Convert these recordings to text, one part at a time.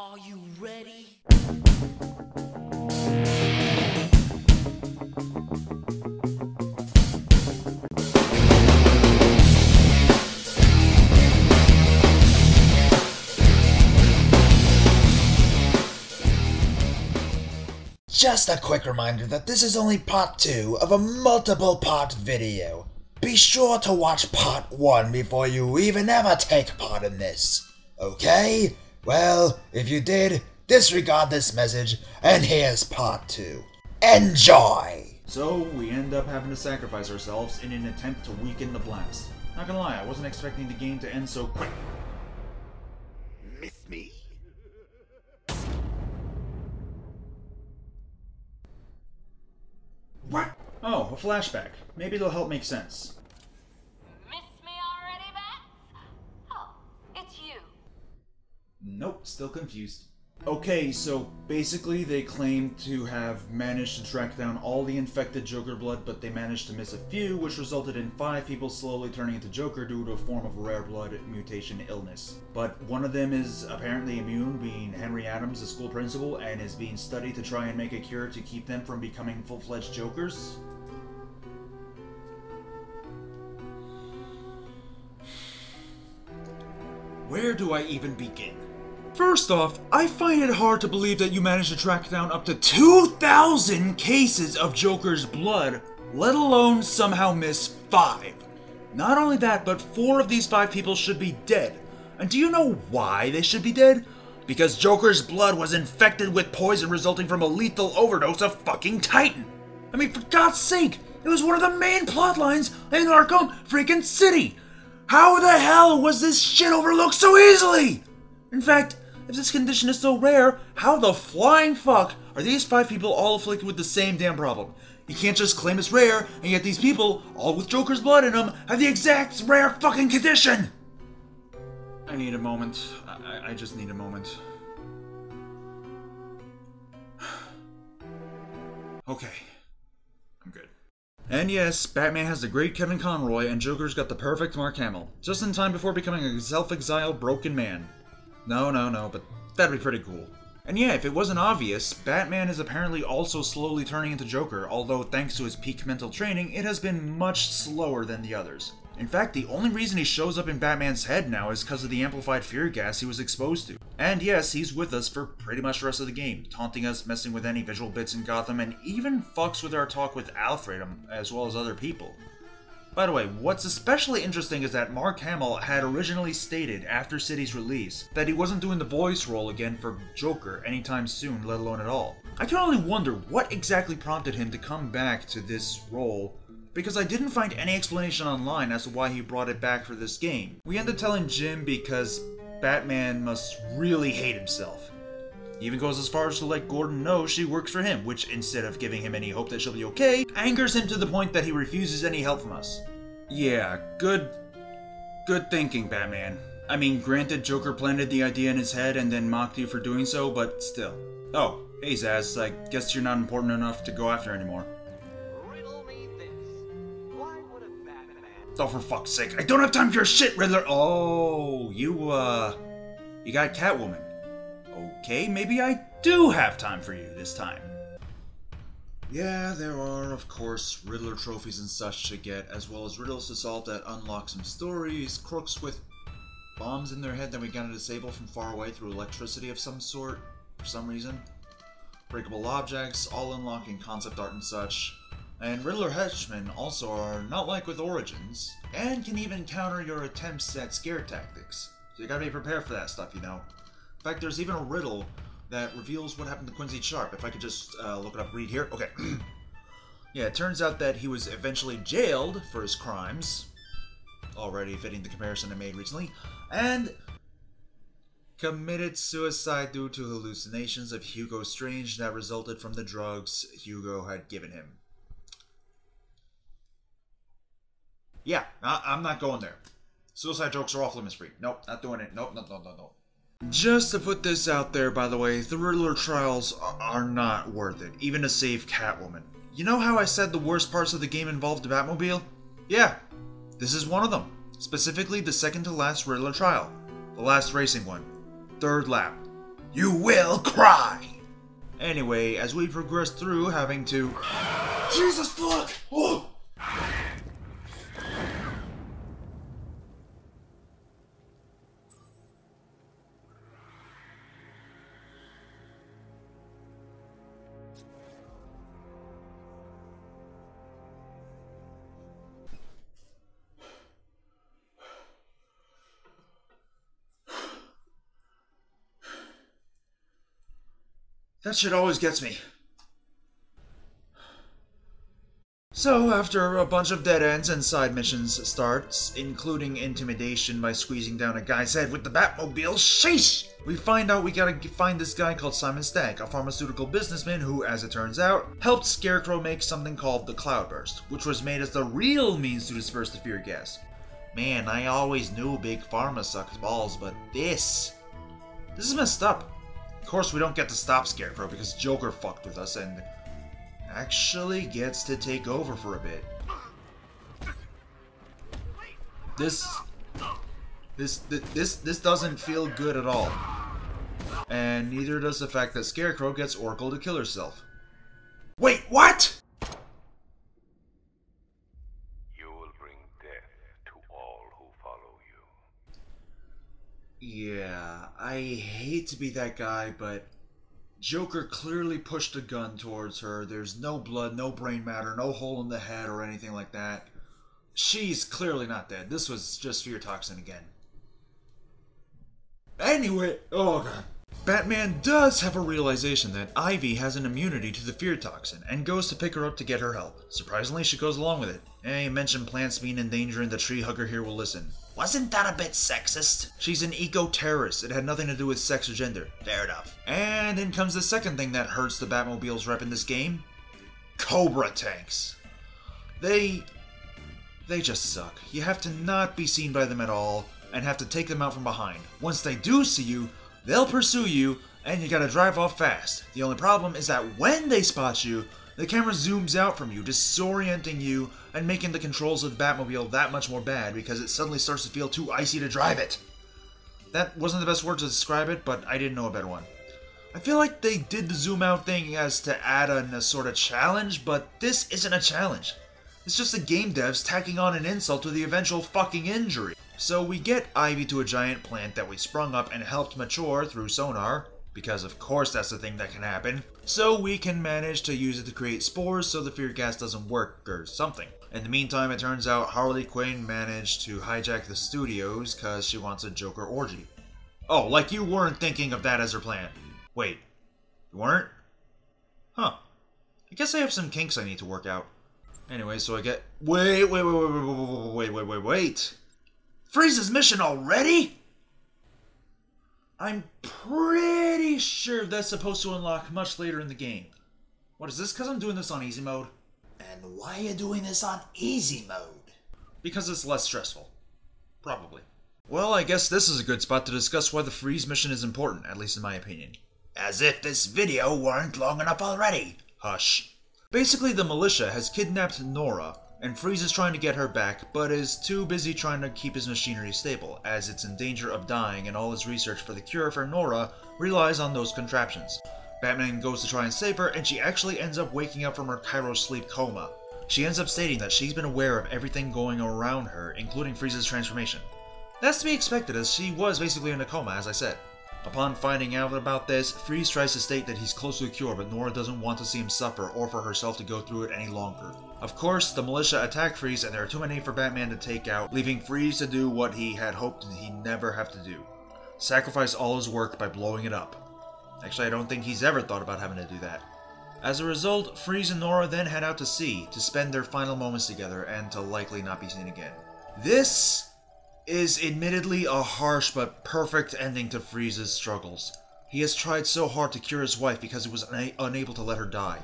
Are you ready? Just a quick reminder that this is only part 2 of a multiple part video. Be sure to watch part 1 before you even ever take part in this. Okay? Well, if you did, disregard this message, and here's part 2. Enjoy! So, we end up having to sacrifice ourselves in an attempt to weaken the blast. Not gonna lie, I wasn't expecting the game to end so quick. Miss me? What? Oh, a flashback. Maybe it'll help make sense. Miss me already, Bats? Oh, it's you. Nope, still confused. Okay, so basically they claim to have managed to track down all the infected Joker blood, but they managed to miss a few, which resulted in 5 people slowly turning into Joker due to a form of rare blood mutation illness. But one of them is apparently immune, being Henry Adams, the school principal, and is being studied to try and make a cure to keep them from becoming full-fledged Jokers. Where do I even begin? First off, I find it hard to believe that you managed to track down up to 2,000 cases of Joker's blood, let alone somehow miss 5. Not only that, but 4 of these 5 people should be dead. And do you know why they should be dead? Because Joker's blood was infected with poison resulting from a lethal overdose of fucking Titan. I mean, for God's sake, it was one of the main plot lines in Arkham freaking City. How the hell was this shit overlooked so easily? In fact, if this condition is so rare, how the flying fuck are these 5 people all afflicted with the same damn problem? You can't just claim it's rare, and yet these people, all with Joker's blood in them, have the exact rare fucking condition! I need a moment. I just need a moment. Okay. I'm good. And yes, Batman has the great Kevin Conroy, and Joker's got the perfect Mark Hamill. Just in time before becoming a self-exiled broken man. No, but that'd be pretty cool. And yeah, if it wasn't obvious, Batman is apparently also slowly turning into Joker, although thanks to his peak mental training, it has been much slower than the others. In fact, the only reason he shows up in Batman's head now is because of the amplified fear gas he was exposed to. And yes, he's with us for pretty much the rest of the game, taunting us, messing with any visual bits in Gotham, and even fucks with our talk with Alfred, as well as other people. By the way, what's especially interesting is that Mark Hamill had originally stated after City's release that he wasn't doing the voice role again for Joker anytime soon, let alone at all. I can only wonder what exactly prompted him to come back to this role, because I didn't find any explanation online as to why he brought it back for this game. We end up telling Jim because Batman must really hate himself. He even goes as far as to let Gordon know she works for him, which, instead of giving him any hope that she'll be okay, angers him to the point that he refuses any help from us. Yeah, good thinking, Batman. I mean, granted, Joker planted the idea in his head and then mocked you for doing so, but still. Oh, hey Zaz, I guess you're not important enough to go after anymore. Riddle me this. Why would a Batman... Oh, for fuck's sake, I don't have time for your shit, Riddler! Oh, you got Catwoman. Okay, maybe I do have time for you this time. Yeah, there are, of course, Riddler trophies and such to get, as well as riddles to solve that unlock some stories, crooks with bombs in their head that we gotta disable from far away through electricity of some sort, for some reason. Breakable objects, all unlocking concept art and such. And Riddler henchmen also are not like with Origins, and can even counter your attempts at scare tactics. So you gotta be prepared for that stuff, you know. In fact, there's even a riddle that reveals what happened to Quincy Sharp. If I could just look it up, read here. Okay. Yeah, it turns out that he was eventually jailed for his crimes, already fitting the comparison I made recently, and committed suicide due to hallucinations of Hugo Strange that resulted from the drugs Hugo had given him. Yeah, I'm not going there. Suicide jokes are off limits free. Nope, not doing it. Nope. Just to put this out there, by the way, the Riddler trials are not worth it, even to save Catwoman. You know how I said the worst parts of the game involved the Batmobile? Yeah, this is one of them. Specifically, the second to last Riddler trial. The last racing one. 3rd lap. You will cry! Anyway, as we progress through having to... Jesus fuck! Whoa! That shit always gets me. So, after a bunch of dead ends and side missions starts, including intimidation by squeezing down a guy's head with the Batmobile, sheesh! We find out we gotta find this guy called Simon Stagg, a pharmaceutical businessman who, as it turns out, helped Scarecrow make something called the Cloudburst, which was made as the real means to disperse the fear gas. Man, I always knew Big Pharma sucks balls, but this is messed up. Of course, we don't get to stop Scarecrow because Joker fucked with us and actually gets to take over for a bit. This doesn't feel good at all. And neither does the fact that Scarecrow gets Oracle to kill herself. Wait, what?! You will bring death to all who follow you. Yeah, I hate to be that guy, but Joker clearly pushed a gun towards her. There's no blood, no brain matter, no hole in the head or anything like that. She's clearly not dead. This was just fear toxin again. Anyway, oh god. Batman does have a realization that Ivy has an immunity to the fear toxin and goes to pick her up to get her help. Surprisingly, she goes along with it. You mention plants being in danger and the tree hugger here will listen. Wasn't that a bit sexist? She's an eco-terrorist. It had nothing to do with sex or gender. Fair enough. And in comes the second thing that hurts the Batmobile's rep in this game. Cobra tanks. They just suck. You have to not be seen by them at all and have to take them out from behind. Once they do see you, they'll pursue you and you gotta drive off fast. The only problem is that when they spot you, the camera zooms out from you, disorienting you and making the controls of the Batmobile that much more bad because it suddenly starts to feel too icy to drive it. That wasn't the best word to describe it, but I didn't know a better one. I feel like they did the zoom out thing as to add a sort of challenge, but this isn't a challenge. It's just the game devs tacking on an insult to the eventual fucking injury. So we get Ivy to a giant plant that we sprung up and helped mature through sonar, because of course that's the thing that can happen, so we can manage to use it to create spores so the fear gas doesn't work or something. In the meantime, it turns out Harley Quinn managed to hijack the studios because she wants a Joker orgy. Oh, like you weren't thinking of that as her plan. Wait, you weren't? Huh. I guess I have some kinks I need to work out. Anyway, so I get... Wait. Freeze's mission already? I'm pretty sure that's supposed to unlock much later in the game. What is this, because I'm doing this on easy mode? And why are you doing this on easy mode? Because it's less stressful. Probably. Well, I guess this is a good spot to discuss why the Freeze mission is important, at least in my opinion. As if this video weren't long enough already. Hush. Basically, the militia has kidnapped Nora, and Freeze is trying to get her back, but is too busy trying to keep his machinery stable, as it's in danger of dying and all his research for the cure for Nora relies on those contraptions. Batman goes to try and save her, and she actually ends up waking up from her Cairo sleep coma. She ends up stating that she's been aware of everything going around her, including Freeze's transformation. That's to be expected, as she was basically in a coma, as I said. Upon finding out about this, Freeze tries to state that he's close to a cure, but Nora doesn't want to see him suffer or for herself to go through it any longer. Of course, the militia attack Freeze and there are too many for Batman to take out, leaving Freeze to do what he had hoped he'd never have to do. Sacrifice all his work by blowing it up. Actually, I don't think he's ever thought about having to do that. As a result, Freeze and Nora then head out to sea to spend their final moments together and to likely not be seen again. This is admittedly a harsh but perfect ending to Freeze's struggles. He has tried so hard to cure his wife because he was unable to let her die.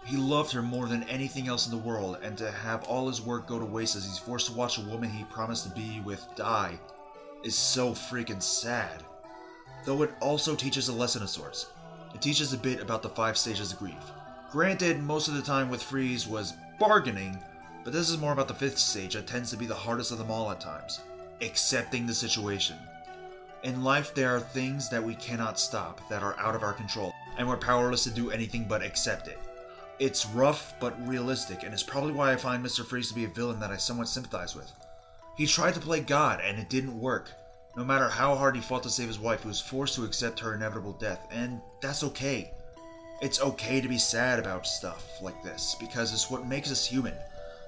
He loved her more than anything else in the world, and to have all his work go to waste as he's forced to watch a woman he promised to be with die is so freaking sad. Though it also teaches a lesson of sorts. It teaches a bit about the 5 stages of grief. Granted, most of the time with Freeze was bargaining, but this is more about the 5th stage that tends to be the hardest of them all at times. Accepting the situation. In life, there are things that we cannot stop, that are out of our control, and we're powerless to do anything but accept it. It's rough, but realistic, and it's probably why I find Mr. Freeze to be a villain that I somewhat sympathize with. He tried to play God, and it didn't work. No matter how hard he fought to save his wife, he was forced to accept her inevitable death, and that's okay. It's okay to be sad about stuff like this, because it's what makes us human,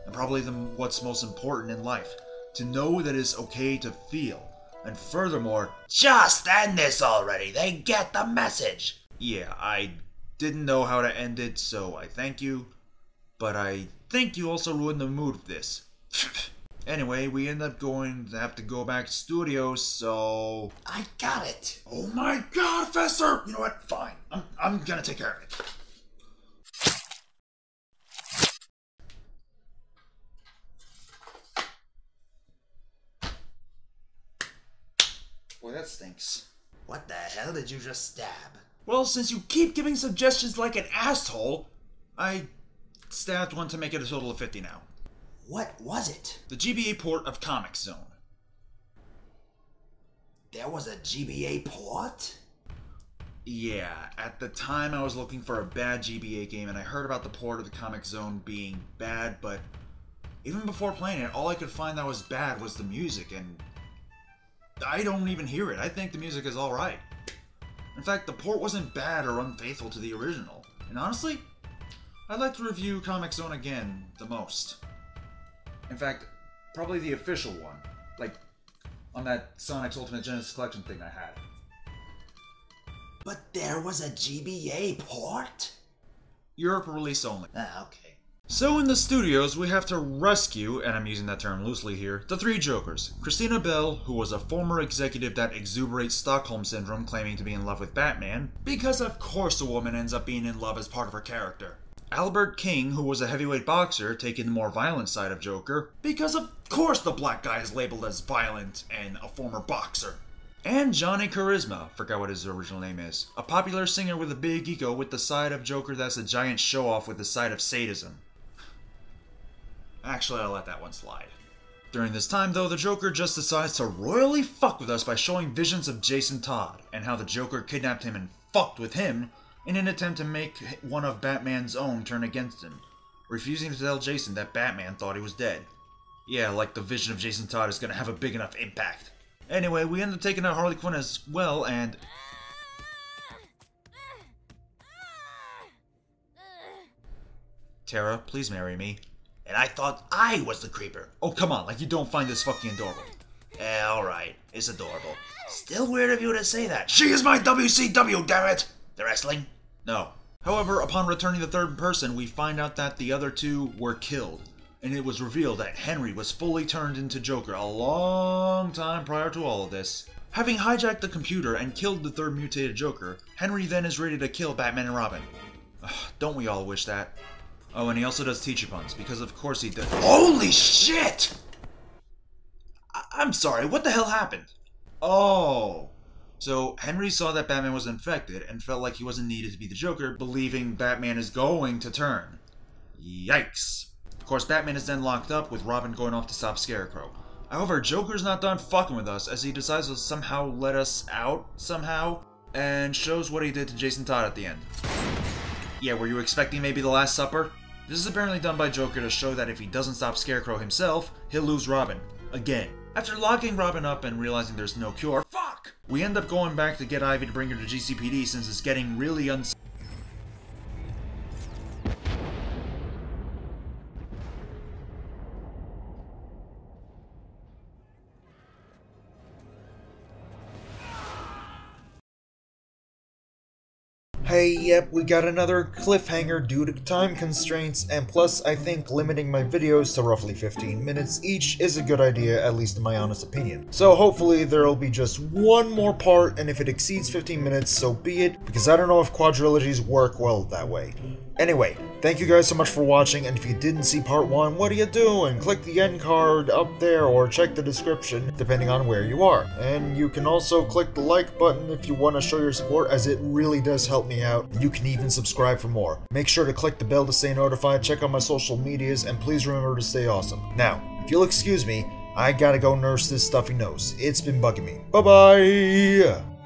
and probably what's most important in life, to know that it's okay to feel. And furthermore, Just end this already, they get the message! yeah, I didn't know how to end it, so I thank you, but I think you also ruined the mood of this. Anyway, we end up going to have to go back to studios, so... I got it! Oh my god, Fester! You know what? Fine. I'm gonna take care of it. Boy, that stinks. What the hell did you just stab? Well, since you keep giving suggestions like an asshole, I stabbed one to make it a total of 50 now. What was it? The GBA port of Comic Zone. There was a GBA port? Yeah, at the time I was looking for a bad GBA game and I heard about the port of the Comic Zone being bad, but even before playing it, all I could find that was bad was the music, and I don't even hear it. I think the music is alright. In fact, the port wasn't bad or unfaithful to the original. And honestly, I'd like to review Comic Zone again the most. In fact, probably the official one. Like, on that Sonic's Ultimate Genesis Collection thing I had. But there was a GBA port? Europe release only. Ah, okay. So in the studios, we have to rescue, and I'm using that term loosely here, the three Jokers. Christina Bell, who was a former executive that exuberates Stockholm Syndrome, claiming to be in love with Batman, because of course a woman ends up being in love as part of her character. Albert King, who was a heavyweight boxer, taking the more violent side of Joker, because of course the black guy is labeled as violent and a former boxer. And Johnny Charisma, forgot what his original name is, a popular singer with a big ego with the side of Joker that's a giant show-off with the side of sadism. Actually, I'll let that one slide. During this time, though, the Joker just decides to royally fuck with us by showing visions of Jason Todd, and how the Joker kidnapped him and fucked with him in an attempt to make one of Batman's own turn against him, refusing to tell Jason that Batman thought he was dead. Yeah, like the vision of Jason Todd is gonna have a big enough impact. Anyway, we end up taking out Harley Quinn as well, and... Tara, please marry me. And I thought I was the creeper. Oh, come on, like you don't find this fucking adorable. Alright, it's adorable. Still weird of you to say that. She is my WCW, damn it! The wrestling? No. However, upon returning the third person, we find out that the other two were killed. And it was revealed that Henry was fully turned into Joker a long time prior to all of this. Having hijacked the computer and killed the third mutated Joker, Henry then is ready to kill Batman and Robin. Ugh, don't we all wish that? Oh, and he also does teacher puns, because of course he does. Holy shit! I'm sorry, what the hell happened? Oh. So, Henry saw that Batman was infected and felt like he wasn't needed to be the Joker, believing Batman is going to turn. Yikes. Of course, Batman is then locked up, with Robin going off to stop Scarecrow. However, Joker's not done fucking with us, as he decides to somehow let us out, somehow, and shows what he did to Jason Todd at the end. Yeah, were you expecting maybe the Last Supper? This is apparently done by Joker to show that if he doesn't stop Scarecrow himself, he'll lose Robin. Again. After locking Robin up and realizing there's no cure, fuck! We end up going back to get Ivy to bring her to GCPD since it's getting really Hey, yep, we got another cliffhanger due to time constraints, and plus I think limiting my videos to roughly 15 minutes each is a good idea, at least in my honest opinion. So hopefully there'll be just one more part, and if it exceeds 15 minutes, so be it, because I don't know if quadrilogies work well that way. Anyway, thank you guys so much for watching, and if you didn't see part 1, what are you doing? Click the end card up there, or check the description, depending on where you are. And you can also click the like button if you want to show your support, as it really does help me out. You can even subscribe for more. Make sure to click the bell to stay notified, check out my social medias, and please remember to stay awesome. Now, if you'll excuse me, I gotta go nurse this stuffy nose. It's been bugging me. Bye-bye!